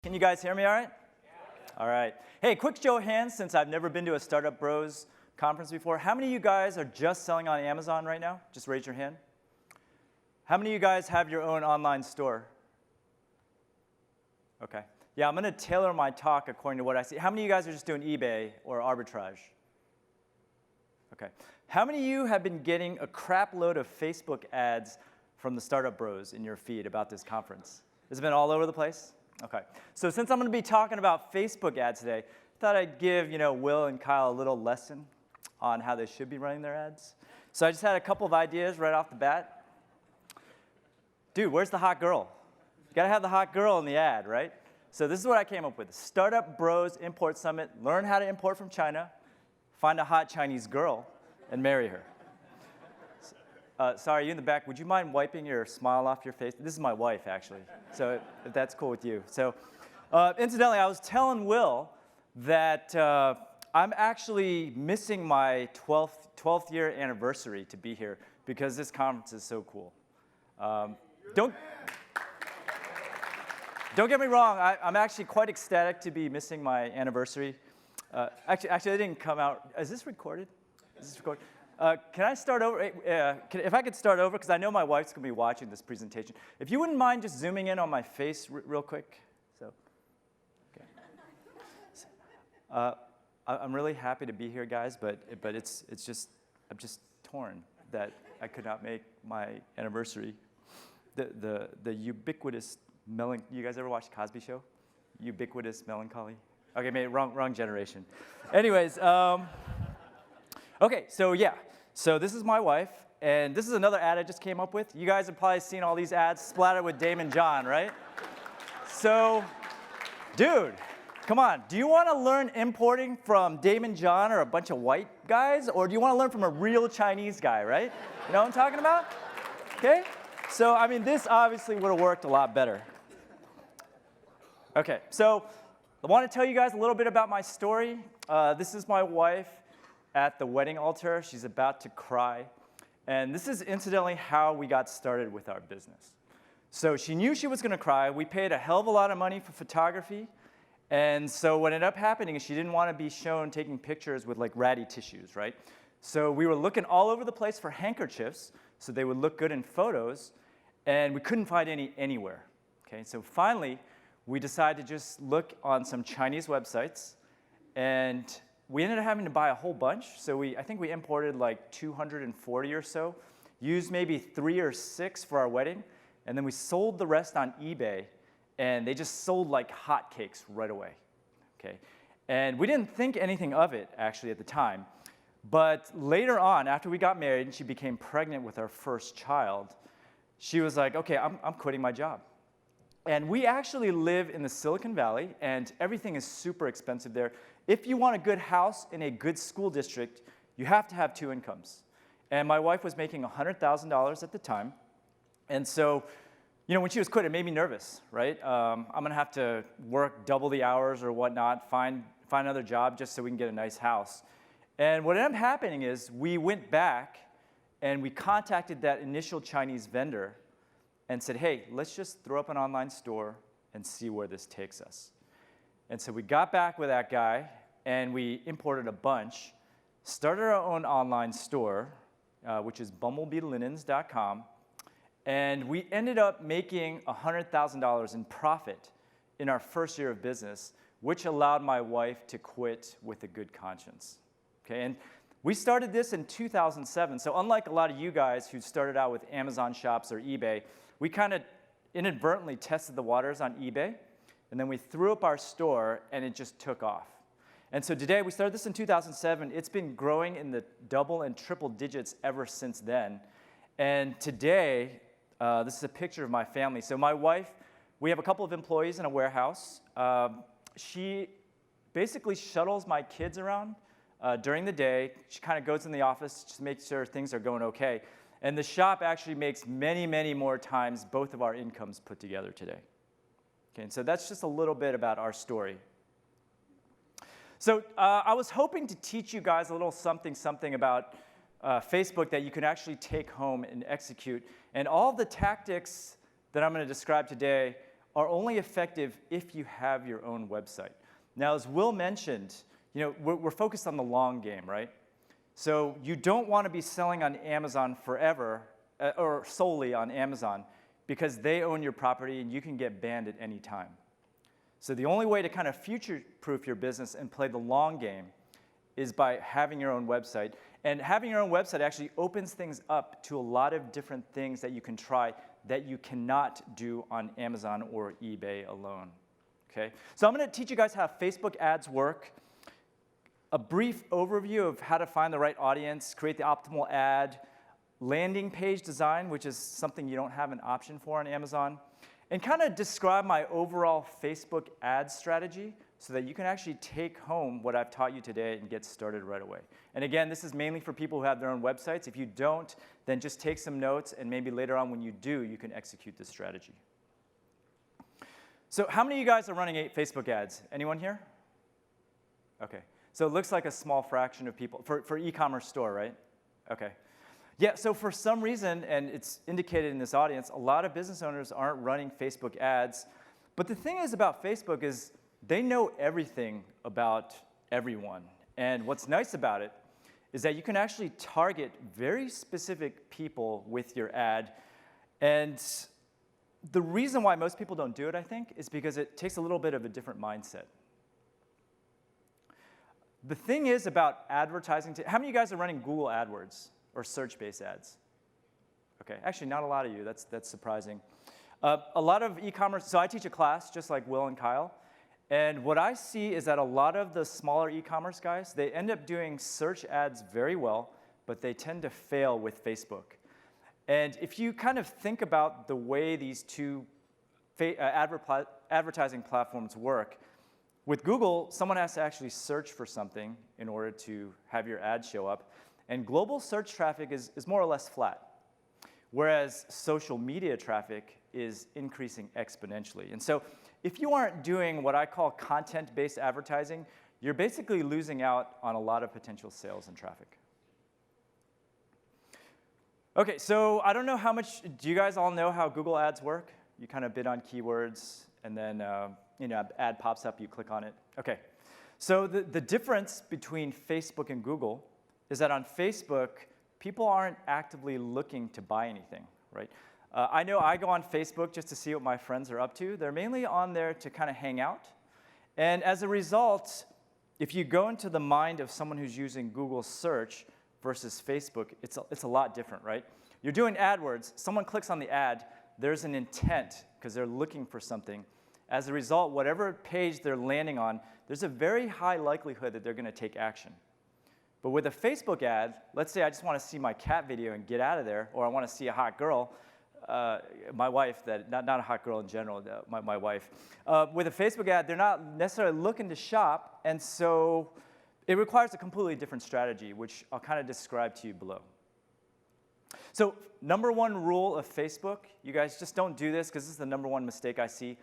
Can you guys hear me all right? Yeah. All right. Hey, quick show of hands, since I've never been to a Startup Bros conference before. How many of you guys are just selling on Amazon right now? Just raise your hand. How many of you guys have your own online store? Okay. Yeah, I'm going to tailor my talk according to what I see. How many of you guys are just doing eBay or arbitrage? Okay. How many of you have been getting a crap load of Facebook ads from the Startup Bros in your feed about this conference? Has it been all over the place? Okay. So since I'm going to be talking about Facebook ads today, I thought I'd give Will and Kyle a little lesson on how they should be running their ads. So I just had a couple of ideas right off the bat. Dude, where's the hot girl? You got to have the hot girl in the ad, right? So this is what I came up with. Startup Bros Import Summit. Learn how to import from China. Find a hot Chinese girl and marry her. Sorry, you in the back, would you mind wiping your smile off your face? This is my wife, actually, so if that's cool with you. So incidentally, I was telling Will that I'm actually missing my 12th year anniversary to be here because this conference is so cool. Don't get me wrong, I'm actually quite ecstatic to be missing my anniversary. Actually, it didn't come out. Is this recorded? Is this recorded? Can I start over? If I could start over, because I know my wife's going to be watching this presentation. If you wouldn't mind just zooming in on my face real quick. So, okay. I'm really happy to be here, guys, but it's just, I'm just torn that I could not make my anniversary. The ubiquitous melancholy. You guys ever watch Cosby Show? Ubiquitous melancholy. Okay, maybe wrong generation. Anyways, okay, so yeah. So this is my wife, and this is another ad I just came up with. You guys have probably seen all these ads splattered with Dame and John, right? So, dude, come on. Do you want to learn importing from Dame and John or a bunch of white guys, or do you want to learn from a real Chinese guy, right? You know what I'm talking about? Okay? So, I mean, this obviously would have worked a lot better. Okay, so I want to tell you guys a little bit about my story. This is my wife at the wedding altar. She's about to cry. And this is incidentally how we got started with our business. So she knew she was going to cry. We paid a hell of a lot of money for photography. And so what ended up happening is she didn't want to be shown taking pictures with like ratty tissues, right? So we were looking all over the place for handkerchiefs so they would look good in photos. And we couldn't find any anywhere. Okay, so finally, we decided to just look on some Chinese websites. And we ended up having to buy a whole bunch. So I think we imported like 240 or so, used maybe 3 or 6 for our wedding, and then we sold the rest on eBay, and they just sold like hotcakes right away. Okay? And we didn't think anything of it, actually, at the time. But later on, after we got married and she became pregnant with our first child, she was like, okay, I'm quitting my job. And we actually live in the Silicon Valley, and everything is super expensive there. If you want a good house in a good school district, you have to have 2 incomes. And my wife was making $100,000 at the time. And so, when she was quitting, it made me nervous, right? I'm going to have to work double the hours or whatnot, find another job just so we can get a nice house. And what ended up happening is we went back and we contacted that initial Chinese vendor and said, hey, let's just throw up an online store and see where this takes us. And so we got back with that guy, and we imported a bunch, started our own online store, which is bumblebeelinens.com, and we ended up making $100,000 in profit in our first year of business, which allowed my wife to quit with a good conscience. Okay, and we started this in 2007, so unlike a lot of you guys who started out with Amazon shops or eBay, we kind of inadvertently tested the waters on eBay, and then we threw up our store, and it just took off. And so today, we started this in 2007. It's been growing in the double and triple digits ever since then. And today, this is a picture of my family. So my wife, we have a couple of employees in a warehouse. She basically shuttles my kids around during the day. She kind of goes in the office just to make sure things are going okay. And the shop actually makes many, many more times both of our incomes put together today. Okay, and so that's just a little bit about our story. So I was hoping to teach you guys a little something about Facebook that you can actually take home and execute. And all the tactics that I'm going to describe today are only effective if you have your own website. Now, as Will mentioned, we're focused on the long game, right? So you don't want to be selling on Amazon forever, or solely on Amazon, because they own your property and you can get banned at any time. So the only way to kind of future-proof your business and play the long game is by having your own website. And having your own website actually opens things up to a lot of different things that you can try that you cannot do on Amazon or eBay alone. Okay? So I'm going to teach you guys how Facebook ads work, a brief overview of how to find the right audience, create the optimal ad, landing page design, which is something you don't have an option for on Amazon, and kind of describe my overall Facebook ad strategy so that you can actually take home what I've taught you today and get started right away. And again, this is mainly for people who have their own websites. If you don't, then just take some notes, and maybe later on when you do, you can execute this strategy. So how many of you guys are running 8 Facebook ads? Anyone here? Okay. So it looks like a small fraction of people, for e-commerce store, right? Okay. Yeah, so for some reason, and it's indicated in this audience, a lot of business owners aren't running Facebook ads. But the thing is about Facebook is they know everything about everyone. And what's nice about it is that you can actually target very specific people with your ad. And the reason why most people don't do it, I think, is because it takes a little bit of a different mindset. The thing is about advertising, how many of you guys are running Google AdWords or search-based ads? Okay, actually not a lot of you, that's surprising. A lot of e-commerce, so I teach a class just like Will and Kyle, and what I see is that a lot of the smaller e-commerce guys, they end up doing search ads very well, but they tend to fail with Facebook. And if you kind of think about the way these two advertising platforms work, with Google, someone has to actually search for something in order to have your ad show up. And global search traffic is more or less flat, whereas social media traffic is increasing exponentially. And so if you aren't doing what I call content-based advertising, you're basically losing out on a lot of potential sales and traffic. Okay, so I don't know how much, do you guys all know how Google ads work? You kind of bid on keywords, and then ad pops up, you click on it. Okay, so the difference between Facebook and Google is that on Facebook, people aren't actively looking to buy anything, right? I know I go on Facebook just to see what my friends are up to. They're mainly on there to kind of hang out. And as a result, if you go into the mind of someone who's using Google search versus Facebook, it's a lot different, right? You're doing AdWords, someone clicks on the ad, there's an intent because they're looking for something. As a result, whatever page they're landing on, there's a very high likelihood that they're going to take action. But with a Facebook ad, let's say I just want to see my cat video and get out of there, or I want to see a hot girl, my wife, not a hot girl in general, my wife. With a Facebook ad, they're not necessarily looking to shop, and so it requires a completely different strategy, which I'll kind of describe to you below. So number one rule of Facebook, you guys just don't do this because this is the number one mistake I see.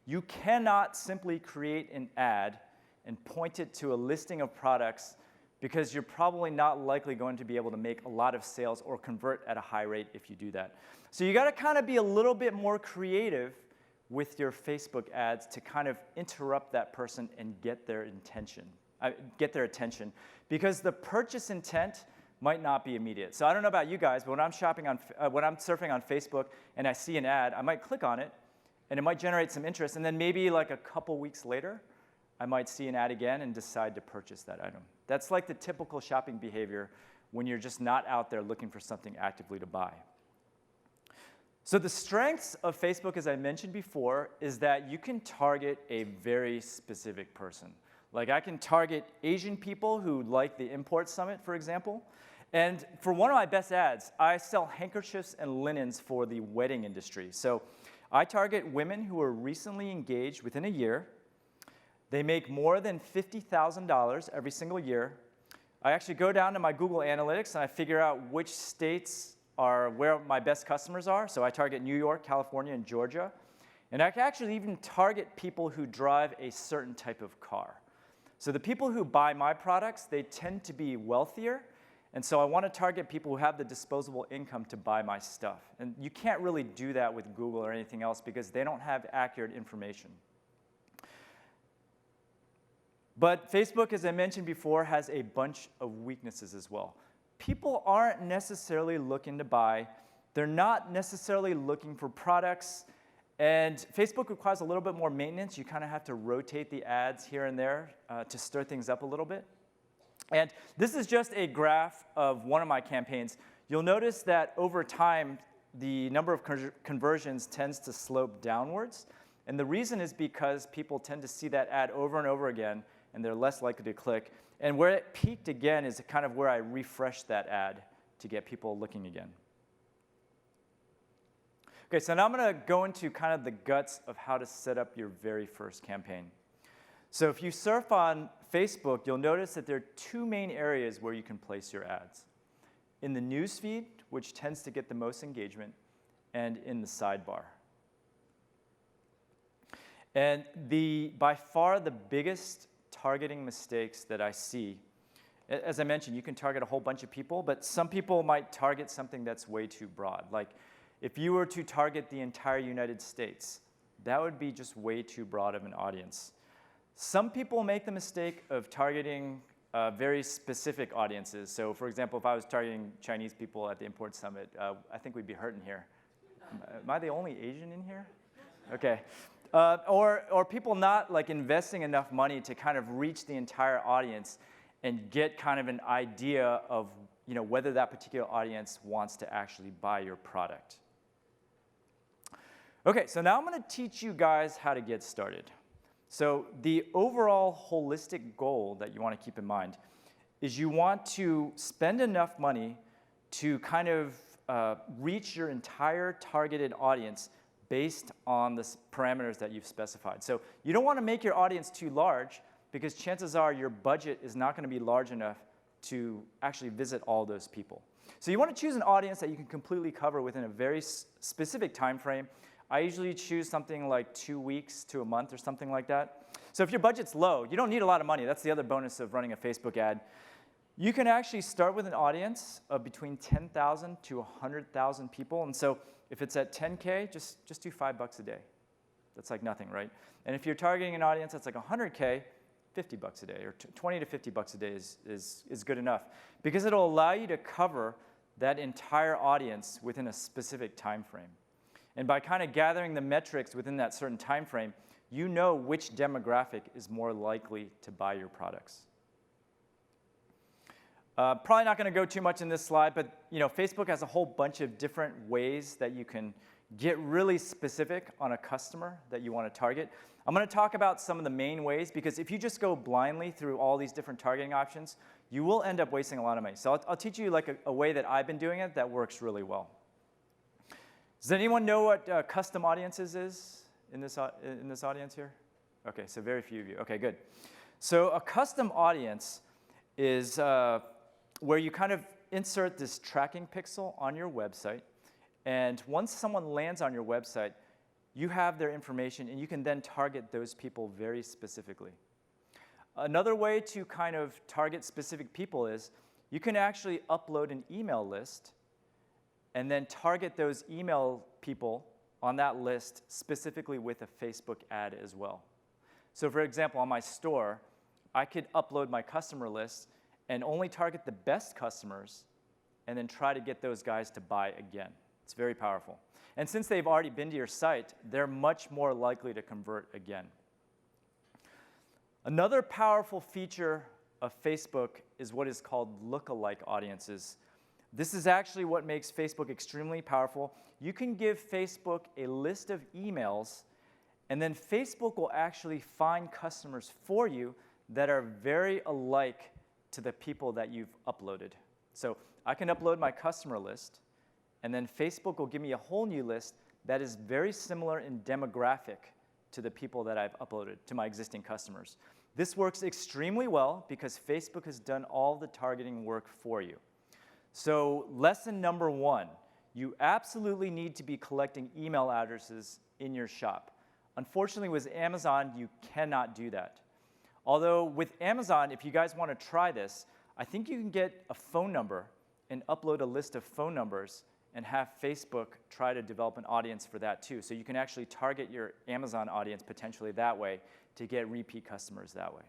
You cannot simply create an ad and point it to a listing of products because you're probably not likely going to be able to make a lot of sales or convert at a high rate if you do that. So you got to kind of be a little bit more creative with your Facebook ads to kind of interrupt that person and get their attention, because the purchase intent might not be immediate. So I don't know about you guys, but when I'm surfing on Facebook and I see an ad, I might click on it, and it might generate some interest, and then maybe like a couple weeks later, I might see an ad again and decide to purchase that item. That's like the typical shopping behavior when you're just not out there looking for something actively to buy. So the strengths of Facebook, as I mentioned before, is that you can target a very specific person. Like I can target Asian people who like the Import Summit, for example. And for one of my best ads, I sell handkerchiefs and linens for the wedding industry. So I target women who are recently engaged within a year. They make more than $50,000 every single year. I actually go down to my Google Analytics and I figure out which states are where my best customers are. So I target New York, California, and Georgia. And I can actually even target people who drive a certain type of car. So the people who buy my products, they tend to be wealthier, And so I want to target people who have the disposable income to buy my stuff. And you can't really do that with Google or anything else because they don't have accurate information. But Facebook, as I mentioned before, has a bunch of weaknesses as well. People aren't necessarily looking to buy. They're not necessarily looking for products. And Facebook requires a little bit more maintenance. You kind of have to rotate the ads here and there to stir things up a little bit. And this is just a graph of one of my campaigns. You'll notice that over time, the number of conversions tends to slope downwards. And the reason is because people tend to see that ad over and over again, and they're less likely to click. And where it peaked again is kind of where I refreshed that ad to get people looking again. Okay, so now I'm going to go into kind of the guts of how to set up your very first campaign. So if you surf on Facebook, you'll notice that there are two main areas where you can place your ads. In the news feed, which tends to get the most engagement, and in the sidebar. And by far the biggest targeting mistakes that I see, as I mentioned, you can target a whole bunch of people, but some people might target something that's way too broad. Like if you were to target the entire United States, that would be just way too broad of an audience. Some people make the mistake of targeting very specific audiences. So for example, if I was targeting Chinese people at the Import Summit, I think we'd be hurting here. Am I the only Asian in here? Okay. Or people not like investing enough money to kind of reach the entire audience and get kind of an idea of whether that particular audience wants to actually buy your product. Okay, so now I'm going to teach you guys how to get started. So the overall holistic goal that you want to keep in mind is you want to spend enough money to kind of reach your entire targeted audience based on the parameters that you've specified. So you don't want to make your audience too large because chances are your budget is not going to be large enough to actually visit all those people. So you want to choose an audience that you can completely cover within a very specific time frame. I usually choose something like 2 weeks to a month or something like that. So if your budget's low, you don't need a lot of money. That's the other bonus of running a Facebook ad. You can actually start with an audience of between 10,000 to 100,000 people. And so if it's at 10K, just do $5 a day. That's like nothing, right? And if you're targeting an audience that's like 100K, $50 a day, or 20 to $50 a day is good enough. Because it'll allow you to cover that entire audience within a specific time frame. And by kind of gathering the metrics within that certain time frame, you know which demographic is more likely to buy your products. Probably not going to go too much in this slide, but Facebook has a whole bunch of different ways that you can get really specific on a customer that you want to target. I'm going to talk about some of the main ways, because if you just go blindly through all these different targeting options, you will end up wasting a lot of money. So I'll teach you like a way that I've been doing it that works really well. Does anyone know what custom audiences is in this audience here? Okay, so very few of you. Okay, good. So a custom audience is where you kind of insert this tracking pixel on your website, and once someone lands on your website, you have their information, and you can then target those people very specifically. Another way to kind of target specific people is you can actually upload an email list and then target those email people on that list specifically with a Facebook ad as well. So for example, on my store, I could upload my customer list and only target the best customers and then try to get those guys to buy again. It's very powerful. And since they've already been to your site, they're much more likely to convert again. Another powerful feature of Facebook is what is called lookalike audiences. This is actually what makes Facebook extremely powerful. You can give Facebook a list of emails, and then Facebook will actually find customers for you that are very alike to the people that you've uploaded. So I can upload my customer list, and then Facebook will give me a whole new list that is very similar in demographic to the people that I've uploaded, to my existing customers. This works extremely well because Facebook has done all the targeting work for you. So lesson number 1, you absolutely need to be collecting email addresses in your shop. Unfortunately, with Amazon, you cannot do that. Although with Amazon, if you guys want to try this, I think you can get a phone number and upload a list of phone numbers and have Facebook try to develop an audience for that too. So you can actually target your Amazon audience potentially that way to get repeat customers that way.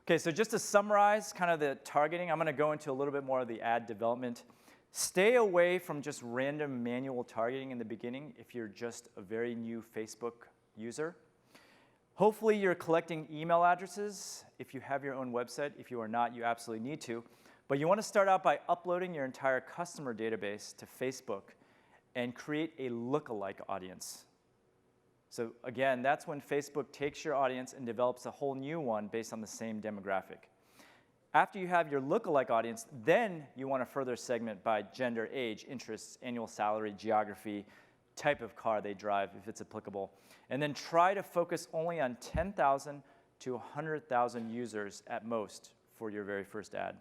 Okay, so just to summarize kind of the targeting, I'm going to go into a little bit more of the ad development. Stay away from just random manual targeting in the beginning if you're just a very new Facebook user. Hopefully you're collecting email addresses if you have your own website. If you are not, you absolutely need to. But you want to start out by uploading your entire customer database to Facebook and create a lookalike audience. So again, that's when Facebook takes your audience and develops a whole new one based on the same demographic. After you have your lookalike audience, then you want to further segment by gender, age, interests, annual salary, geography, type of car they drive, if it's applicable. And then try to focus only on 10,000 to 100,000 users at most for your very first ad.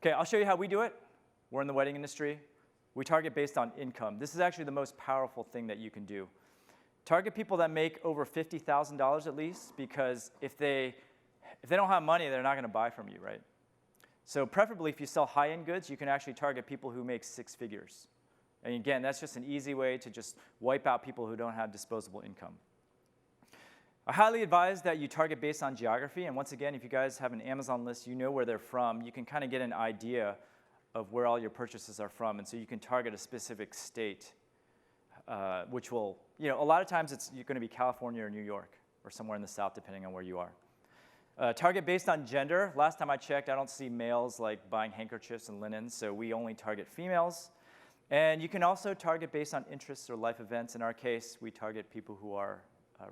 Okay, I'll show you how we do it. We're in the wedding industry. We target based on income. This is actually the most powerful thing that you can do. Target people that make over $50,000 at least, because if they don't have money, they're not going to buy from you, right? So preferably, if you sell high-end goods, you can actually target people who make 6 figures. And again, that's just an easy way to just wipe out people who don't have disposable income. I highly advise that you target based on geography. And once again, if you guys have an Amazon list, you know where they're from. You can kind of get an idea of where all your purchases are from. And so you can target a specific state, which will, a lot of times you're going to be California or New York or somewhere in the South, depending on where you are. Target based on gender. Last time I checked, I don't see males like buying handkerchiefs and linens, so we only target females. And you can also target based on interests or life events. In our case, we target people who are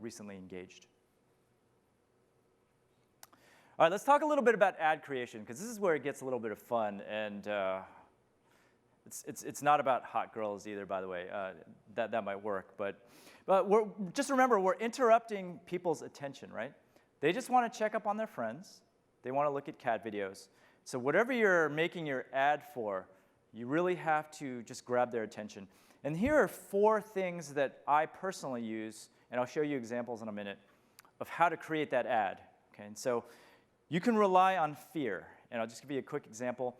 recently engaged. All right, let's talk a little bit about ad creation, because this is where it gets a little bit of fun. And it's not about hot girls either, by the way. That might work. But just remember, we're interrupting people's attention, right? They just want to check up on their friends. They want to look at cat videos. So whatever you're making your ad for, you really have to just grab their attention. And here are 4 things that I personally use, and I'll show you examples in a minute, of how to create that ad. Okay, and so you can rely on fear. And I'll just give you a quick example.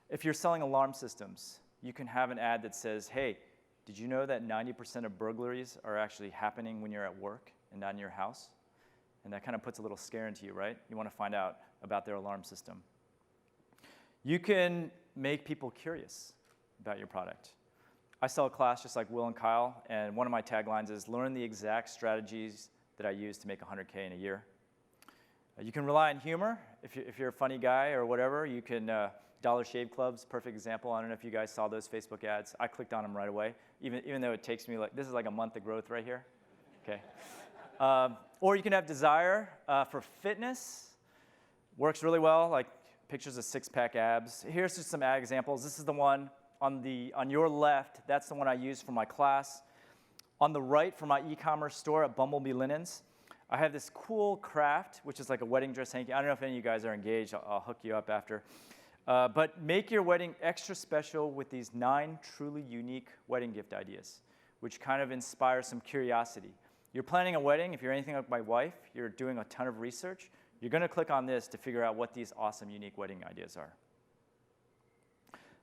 If you're selling alarm systems, you can have an ad that says, hey, did you know that 90% of burglaries are actually happening when you're at work and not in your house? And that kind of puts a little scare into you, right? You want to find out about their alarm system. You can make people curious about your product. I sell a class just like Will and Kyle, and one of my taglines is, learn the exact strategies that I use to make $100K in a year. You can rely on humor. If you're a funny guy or whatever, you can, Dollar Shave Club's perfect example. I don't know if you guys saw those Facebook ads. I clicked on them right away, even though it takes me this is like a month of growth right here. Okay. Or you can have desire for fitness. Works really well, like pictures of 6-pack abs. Here's just some ad examples. This is the one on your left. That's the one I use for my class. On the right, for my e-commerce store at Bumblebee Linens, I have this cool craft, which is like a wedding dress hanky. I don't know if any of you guys are engaged. I'll hook you up after. But make your wedding extra special with these 9 truly unique wedding gift ideas, which kind of inspire some curiosity. You're planning a wedding. If you're anything like my wife, you're doing a ton of research. You're going to click on this to figure out what these awesome, unique wedding ideas are.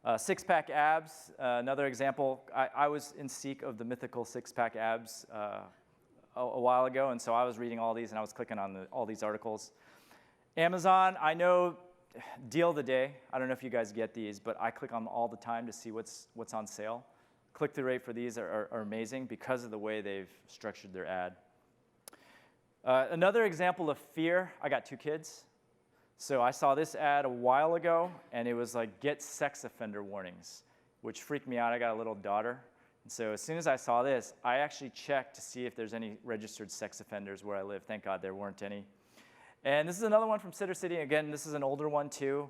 6-pack abs, another example. I was in seek of the mythical 6-pack abs a while ago, and so I was reading all these, and I was clicking on all these articles. Amazon, I know, deal of the day. I don't know if you guys get these, but I click on them all the time to see what's on sale. Click-through rate for these are amazing because of the way they've structured their ad. Another example of fear, I got 2 kids. So I saw this ad a while ago, and it was like, get sex offender warnings, which freaked me out. I got a little daughter. And so as soon as I saw this, I actually checked to see if there's any registered sex offenders where I live. Thank God there weren't any. And this is another one from Sitter City. Again, this is an older one too.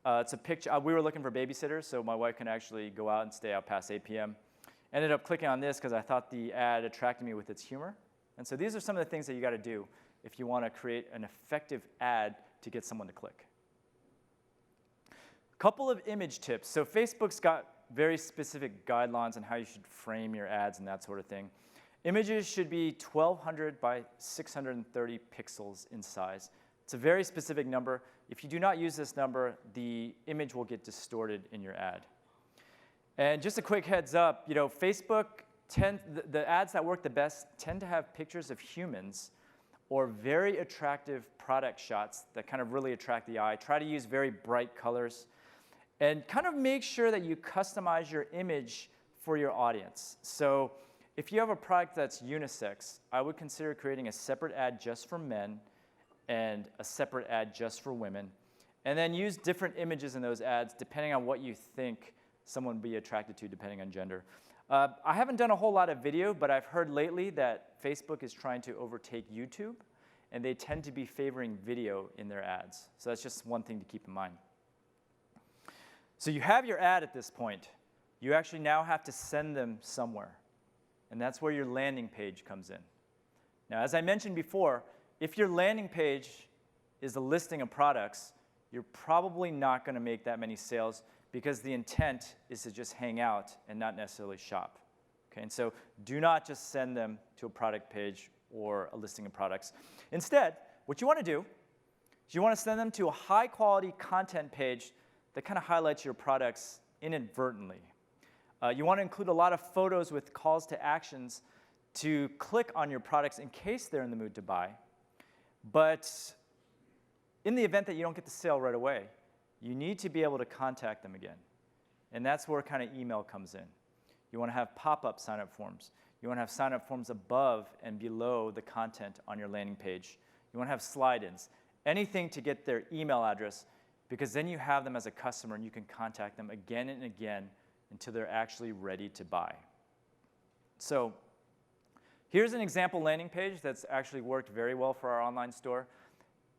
It's a picture. We were looking for babysitters, so my wife can actually go out and stay out past 8 p.m. Ended up clicking on this because I thought the ad attracted me with its humor. And so these are some of the things that you got to do if you want to create an effective ad to get someone to click. Couple of image tips. So Facebook's got very specific guidelines on how you should frame your ads and that sort of thing. Images should be 1200 by 630 pixels in size. It's a very specific number. If you do not use this number, the image will get distorted in your ad. And just a quick heads up, Facebook, the ads that work the best tend to have pictures of humans or very attractive product shots that kind of really attract the eye. Try to use very bright colors. And kind of make sure that you customize your image for your audience. So if you have a product that's unisex, I would consider creating a separate ad just for men and a separate ad just for women. And then use different images in those ads depending on what you think someone would be attracted to depending on gender. I haven't done a whole lot of video, but I've heard lately that Facebook is trying to overtake YouTube, and they tend to be favoring video in their ads. So that's just one thing to keep in mind. So you have your ad at this point. You actually now have to send them somewhere. And that's where your landing page comes in. Now, as I mentioned before, if your landing page is a listing of products, you're probably not going to make that many sales because the intent is to just hang out and not necessarily shop. Okay? And so do not just send them to a product page or a listing of products. Instead, what you want to do is you want to send them to a high-quality content page that kind of highlights your products inadvertently. You want to include a lot of photos with calls to actions to click on your products in case they're in the mood to buy. But in the event that you don't get the sale right away, you need to be able to contact them again. And that's where kind of email comes in. You want to have pop-up sign-up forms. You want to have sign-up forms above and below the content on your landing page. You want to have slide-ins. Anything to get their email address, because then you have them as a customer and you can contact them again and again until they're actually ready to buy. So here's an example landing page that's actually worked very well for our online store.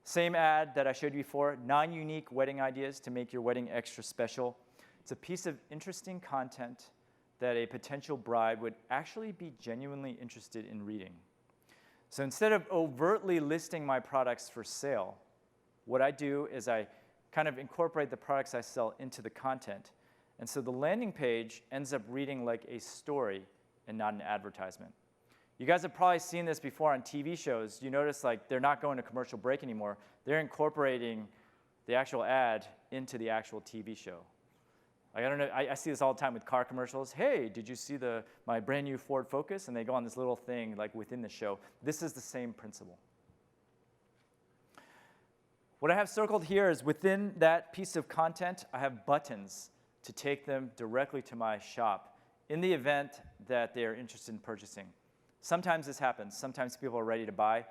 Same ad that I showed you before, 9 unique wedding ideas to make your wedding extra special. It's a piece of interesting content that a potential bride would actually be genuinely interested in reading. So instead of overtly listing my products for sale, what I do is I kind of incorporate the products I sell into the content. And so the landing page ends up reading like a story and not an advertisement. You guys have probably seen this before on TV shows. You notice like they're not going to commercial break anymore. They're incorporating the actual ad into the actual TV show. Like, I don't know, I see this all the time with car commercials. Hey, did you see my brand new Ford Focus? And they go on this little thing like within the show. This is the same principle. What I have circled here is within that piece of content, I have buttons to take them directly to my shop in the event that they are interested in purchasing. Sometimes this happens. Sometimes people are ready to buy.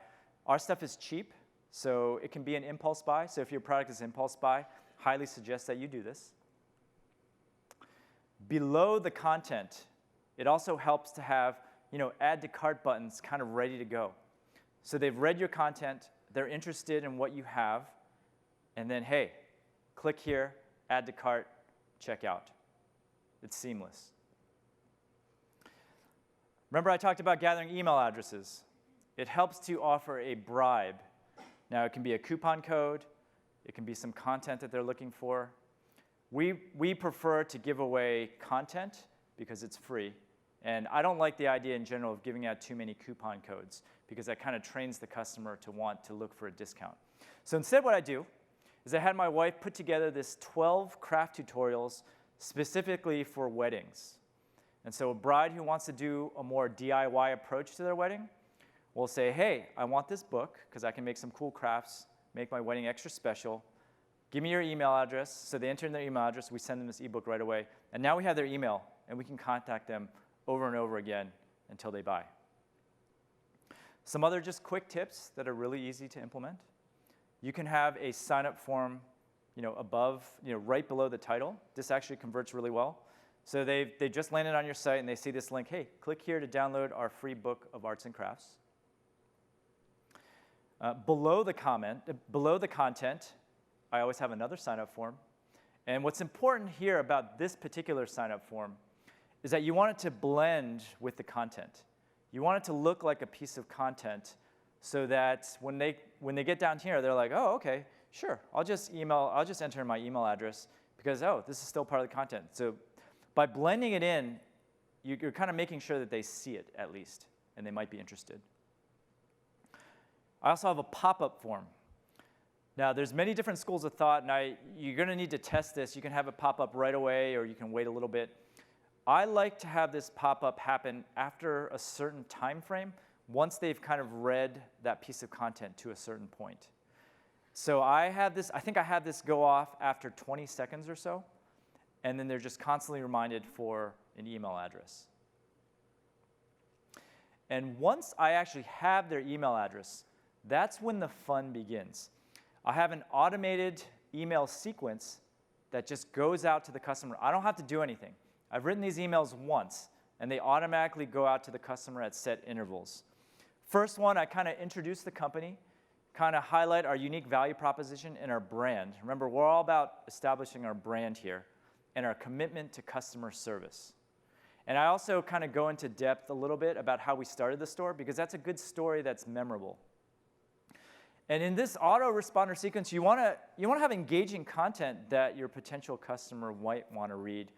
Our stuff is cheap, so it can be an impulse buy. So if your product is impulse buy, highly suggest that you do this. Below the content, it also helps to have add to cart buttons kind of ready to go. So they've read your content, they're interested in what you have, and then, hey, click here, add to cart, check out. It's seamless. Remember I talked about gathering email addresses. It helps to offer a bribe. Now, it can be a coupon code. It can be some content that they're looking for. We prefer to give away content because it's free. And I don't like the idea in general of giving out too many coupon codes because that kind of trains the customer to want to look for a discount. So instead what I do is I had my wife put together this 12 craft tutorials specifically for weddings. And so a bride who wants to do a more DIY approach to their wedding will say, hey, I want this book because I can make some cool crafts, make my wedding extra special. Give me your email address. So they enter in their email address. We send them this ebook right away. And now we have their email, and we can contact them over and over again until they buy. Some other just quick tips that are really easy to implement. You can have a sign-up form above, right below the title. This actually converts really well. So they just landed on your site and they see this link, hey, click here to download our free book of arts and crafts. Below the content, I always have another sign-up form. And what's important here about this particular sign-up form is that you want it to blend with the content. You want it to look like a piece of content so that when they get down here, they're like, oh, okay, sure, I'll just enter in my email address because, oh, this is still part of the content. So by blending it in, you're kind of making sure that they see it at least. and they might be interested. I also have a pop-up form. Now, there's many different schools of thought, and you're going to need to test this. You can have it pop up right away, or you can wait a little bit. I like to have this pop-up happen after a certain time frame, once they've kind of read that piece of content to a certain point. So I think I have this go off after 20 seconds or so, and then they're just constantly reminded for an email address. And once I actually have their email address, that's when the fun begins. I have an automated email sequence that just goes out to the customer. I don't have to do anything. I've written these emails once, and they automatically go out to the customer at set intervals. First one, I kind of introduce the company, kind of highlight our unique value proposition and our brand. Remember, we're all about establishing our brand here and our commitment to customer service. And I also kind of go into depth a little bit about how we started the store, because that's a good story that's memorable. And in this autoresponder sequence, you want to have engaging content that your potential customer might want to read.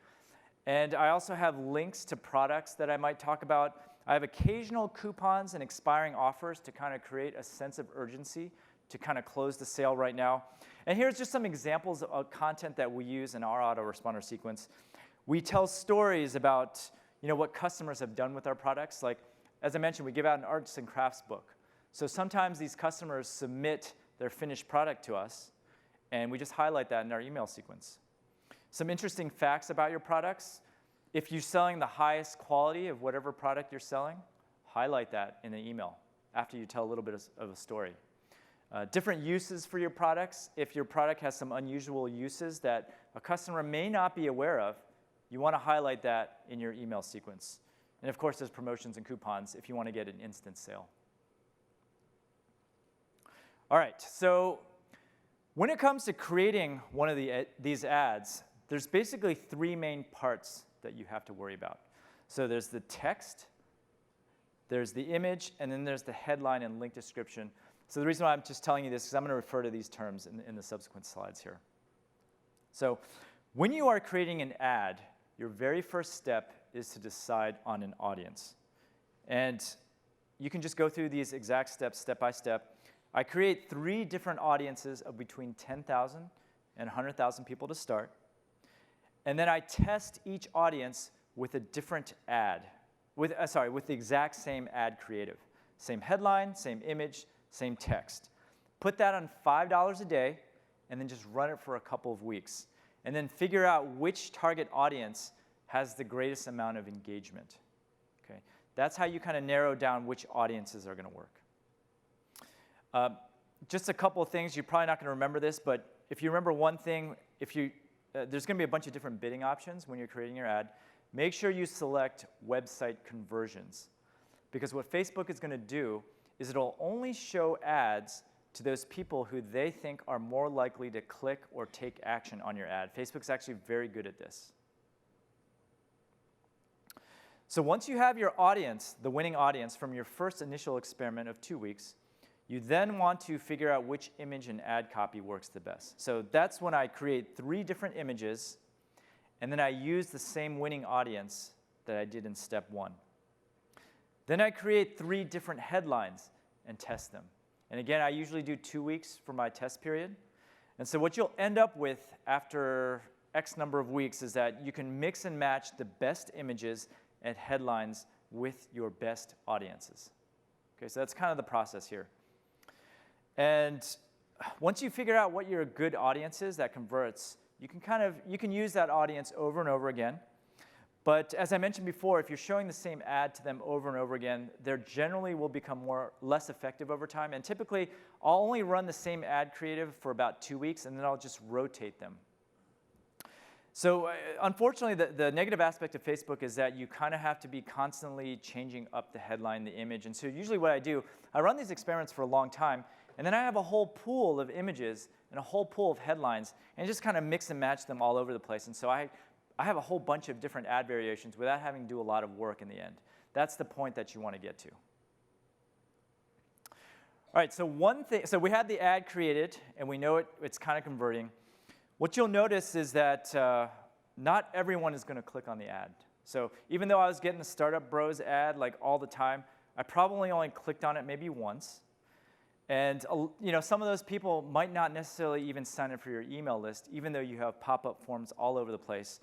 And I also have links to products that I might talk about. I have occasional coupons and expiring offers to kind of create a sense of urgency to kind of close the sale right now. And here's just some examples of content that we use in our autoresponder sequence. We tell stories about what customers have done with our products. Like, as I mentioned, we give out an arts and crafts book. So sometimes these customers submit their finished product to us, and we just highlight that in our email sequence. Some interesting facts about your products. If you're selling the highest quality of whatever product you're selling, highlight that in an email after you tell a little bit of a story. Different uses for your products. If your product has some unusual uses that a customer may not be aware of, you want to highlight that in your email sequence. And of course, there's promotions and coupons if you want to get an instant sale. All right, so when it comes to creating one of these ads, there's basically three main parts that you have to worry about. So there's the text, there's the image, and then there's the headline and link description. So the reason why I'm just telling you this is I'm going to refer to these terms in the subsequent slides here. So when you are creating an ad, your very first step is to decide on an audience. And you can just go through these exact steps, step by step. I create 3 different audiences of between 10,000 and 100,000 people to start. And then I test each audience with a different ad, with the exact same ad creative. Same headline, same image, same text. Put that on $5 a day, and then just run it for a couple of weeks. And then figure out which target audience has the greatest amount of engagement. Okay? That's how you kind of narrow down which audiences are going to work. Just a couple of things. You're probably not going to remember this, but if you remember one thing, there's going to be a bunch of different bidding options when you're creating your ad. Make sure you select website conversions. Because what Facebook is going to do is it'll only show ads to those people who they think are more likely to click or take action on your ad. Facebook's actually very good at this. So once you have your audience, the winning audience, from your first initial experiment of 2 weeks, you then want to figure out which image and ad copy works the best. So that's when I create 3 different images, and then I use the same winning audience that I did in step 1. Then I create 3 different headlines and test them. And again, I usually do 2 weeks for my test period. And so what you'll end up with after X number of weeks is that you can mix and match the best images and headlines with your best audiences. Okay, so that's kind of the process here. And once you figure out what your good audience is that converts, you can use that audience over and over again. But as I mentioned before, if you're showing the same ad to them over and over again, they generally will become less effective over time. And typically, I'll only run the same ad creative for about 2 weeks, and then I'll just rotate them. So unfortunately, the negative aspect of Facebook is that you kind of have to be constantly changing up the headline, the image. And so usually what I do, I run these experiments for a long time, and then I have a whole pool of images and a whole pool of headlines, and just kind of mix and match them all over the place. And so I have a whole bunch of different ad variations without having to do a lot of work in the end. That's the point that you want to get to. All right, so so we had the ad created, and we know it's kind of converting. What you'll notice is that not everyone is going to click on the ad. So even though I was getting the StartupBros ad like all the time, I probably only clicked on it maybe once. And some of those people might not necessarily even sign up for your email list, even though you have pop-up forms all over the place.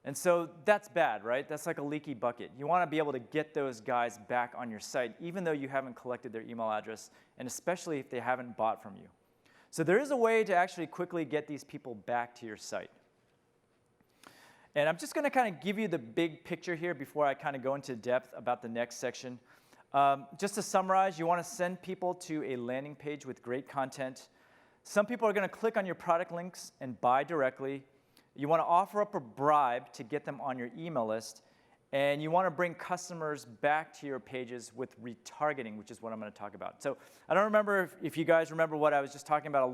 And so that's bad, right? That's like a leaky bucket. You want to be able to get those guys back on your site, even though you haven't collected their email address, and especially if they haven't bought from you. So there is a way to actually quickly get these people back to your site. And I'm just going to kind of give you the big picture here before I kind of go into depth about the next section. Just to summarize, you want to send people to a landing page with great content. Some people are going to click on your product links and buy directly. You want to offer up a bribe to get them on your email list. And you want to bring customers back to your pages with retargeting, which is what I'm going to talk about. So I don't remember if you guys remember what I was just talking about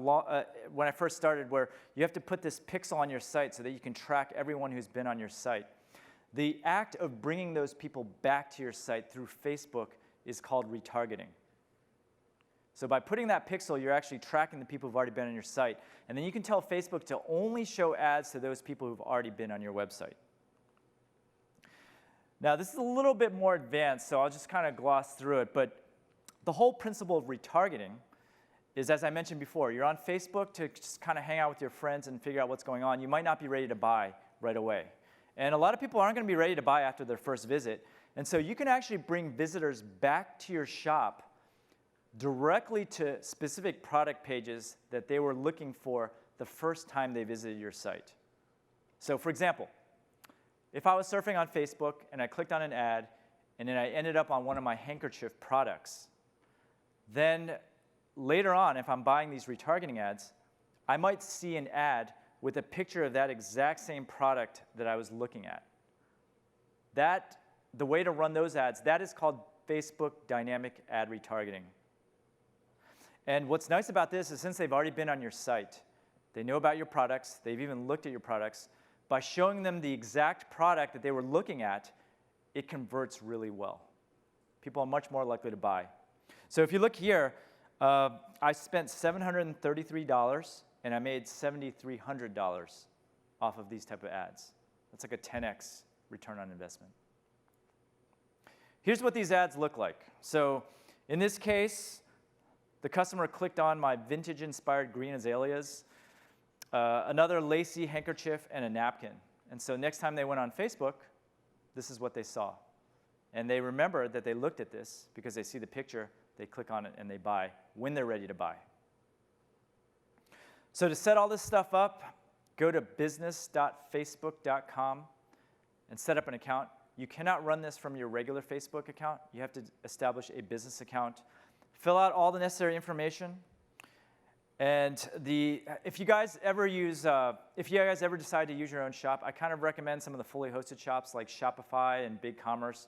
when I first started, where you have to put this pixel on your site so that you can track everyone who's been on your site. The act of bringing those people back to your site through Facebook is called retargeting. So by putting that pixel, you're actually tracking the people who've already been on your site. And then you can tell Facebook to only show ads to those people who've already been on your website. Now, this is a little bit more advanced, so I'll just kind of gloss through it. But the whole principle of retargeting is, as I mentioned before, you're on Facebook to just kind of hang out with your friends and figure out what's going on. You might not be ready to buy right away. And a lot of people aren't going to be ready to buy after their first visit. And so you can actually bring visitors back to your shop directly to specific product pages that they were looking for the first time they visited your site. So for example, if I was surfing on Facebook and I clicked on an ad and then I ended up on one of my handkerchief products, then later on, if I'm buying these retargeting ads, I might see an ad with a picture of that exact same product that I was looking at. The way to run those ads, that is called Facebook dynamic ad retargeting. And what's nice about this is since they've already been on your site, they know about your products, they've even looked at your products, by showing them the exact product that they were looking at, it converts really well. People are much more likely to buy. So if you look here, I spent $733 and I made $7,300 off of these type of ads. That's like a 10x return on investment. Here's what these ads look like. So in this case, the customer clicked on my vintage-inspired green azaleas, another lacy handkerchief, and a napkin. And so next time they went on Facebook, this is what they saw. And they remember that they looked at this because they see the picture, they click on it, and they buy when they're ready to buy. So to set all this stuff up, go to business.facebook.com and set up an account. You cannot run this from your regular Facebook account. You have to establish a business account. Fill out all the necessary information. And if you guys ever decide to use your own shop, I kind of recommend some of the fully hosted shops like Shopify and BigCommerce,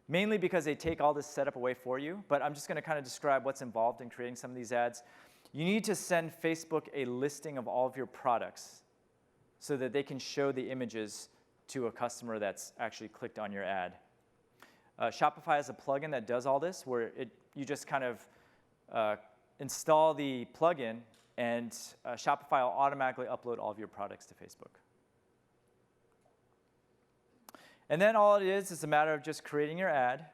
mainly because they take all this setup away for you. But I'm just going to kind of describe what's involved in creating some of these ads. You need to send Facebook a listing of all of your products so that they can show the images to a customer that's actually clicked on your ad. Shopify has a plugin that does all this, where you just kind of install the plugin, and Shopify will automatically upload all of your products to Facebook. And then all it is a matter of just creating your ad.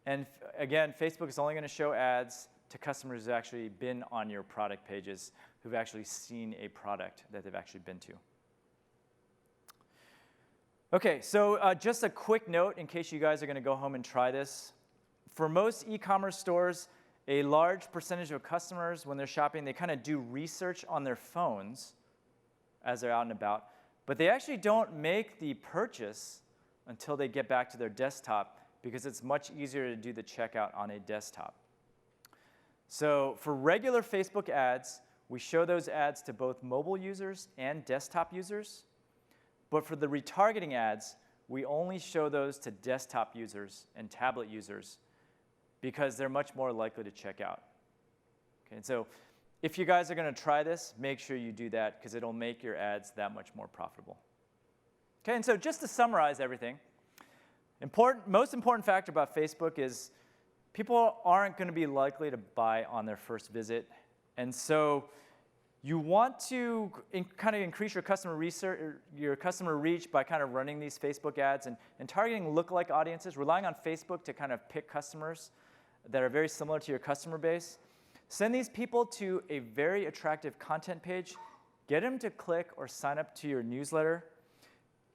And again, Facebook is only going to show ads to customers who've actually been on your product pages, who've actually seen a product that they've actually been to. Okay, so just a quick note in case you guys are going to go home and try this. For most e-commerce stores, a large percentage of customers, when they're shopping, they kind of do research on their phones as they're out and about, but they actually don't make the purchase until they get back to their desktop because it's much easier to do the checkout on a desktop. So for regular Facebook ads, we show those ads to both mobile users and desktop users. But for the retargeting ads, we only show those to desktop users and tablet users because they're much more likely to check out. Okay, and so if you guys are going to try this, make sure you do that because it'll make your ads that much more profitable. Okay, and so just to summarize everything, most important factor about Facebook is people aren't going to be likely to buy on their first visit. And so you want to kind of increase your customer reach by kind of running these Facebook ads and targeting lookalike audiences, relying on Facebook to kind of pick customers. that are very similar to your customer base. Send these people to a very attractive content page. Get them to click or sign up to your newsletter.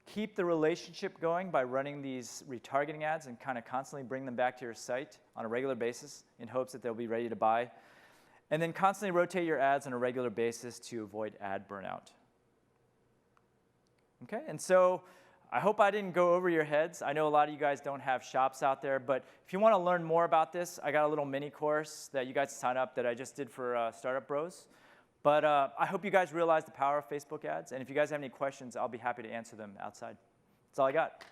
Keep the relationship going by running these retargeting ads and kind of constantly bring them back to your site on a regular basis in hopes that they'll be ready to buy. And then constantly rotate your ads on a regular basis to avoid ad burnout. Okay, and so I hope I didn't go over your heads. I know a lot of you guys don't have shops out there, but if you want to learn more about this, I got a little mini course that you guys sign up that I just did for StartupBros. But I hope you guys realize the power of Facebook ads, and if you guys have any questions, I'll be happy to answer them outside. That's all I got.